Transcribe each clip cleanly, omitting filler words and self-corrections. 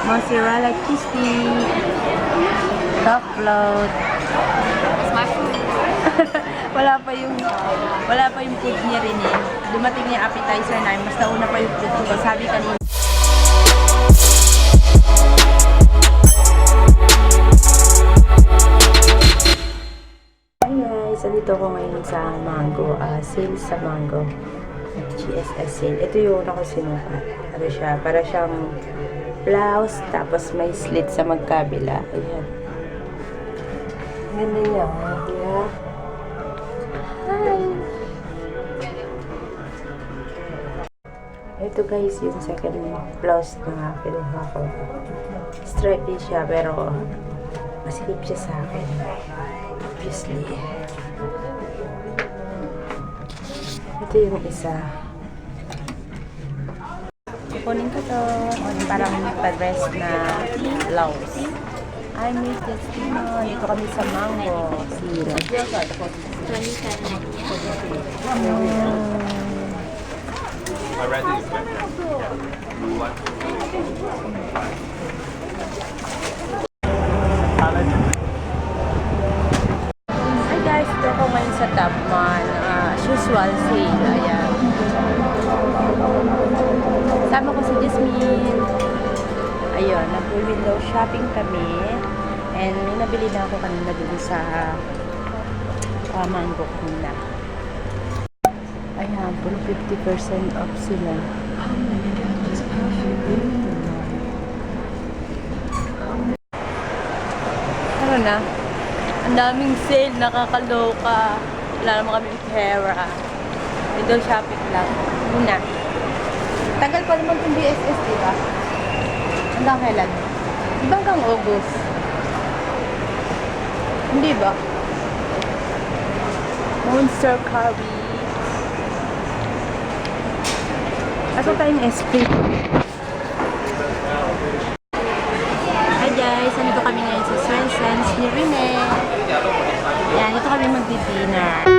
Mozzarella cheese stick, top float. Smash food. wala pa yung food niya rin eh. Dumating niya appetizer namin, mas nauna pa yung food ko. Sabi kanina. Hi guys, andito ko ngayon sa Mango, sale sa Mango. GSS sale. Ito yung una ko sinukat. Ano siya? Para siyang blouse, tapos may slit sa magkabila. Ayan. Ganda niya. Yeah. Hi! Ito guys, yung second blouse na kinuha ko. Stripy siya, pero masikip siya sa akin. Obviously. Ito yung isa. Kukunin ko to. Parang pa-dress na blouse. I miss Destino. Dito kami sa Mango. Sira. Hi guys, ito ako ngayon sa Topman. As usual sale. Ayan. Sama ko si Jasmine. Ayun, nag-window shopping kami. And may nabili na ako kanina dito sa Mango Kuna. Ayan, puro 50% off sila. Ano na? Ang daming sale, nakakaloka. Wala naman kami pera. Window shopping lang. Muna. Tagal pa naman itong BSS, diba? Hanggang kailan? Diba hanggang August? Hindi ba? Monster Curry. Aso tayong Esprit. Hi guys, nandito kami ngayon sa Swenson's ni Rene. Yan, dito kami magdi-dinner.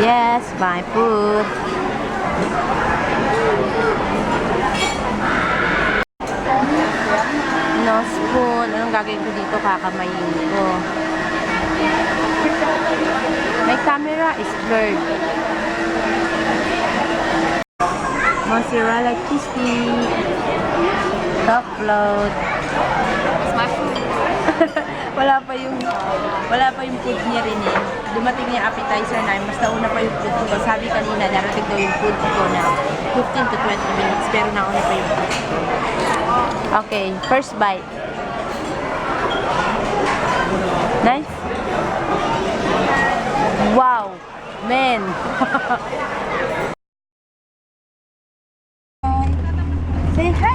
Yes, my food. No spoon. Anong gagawin ko dito? Kakamayin ko. My camera is blurred. Mozzarella cheese stick. Top float. Smash food. wala pa yung food niya rin eh. Dumating niya appetizer namin, mas nauna pa yung food ko. Sabi kanina, darating daw yung food ko na 15 to 20 minutes, pero nauna pa yung food ko. Okay, first bite. Nice? Wow! Man! Say hi!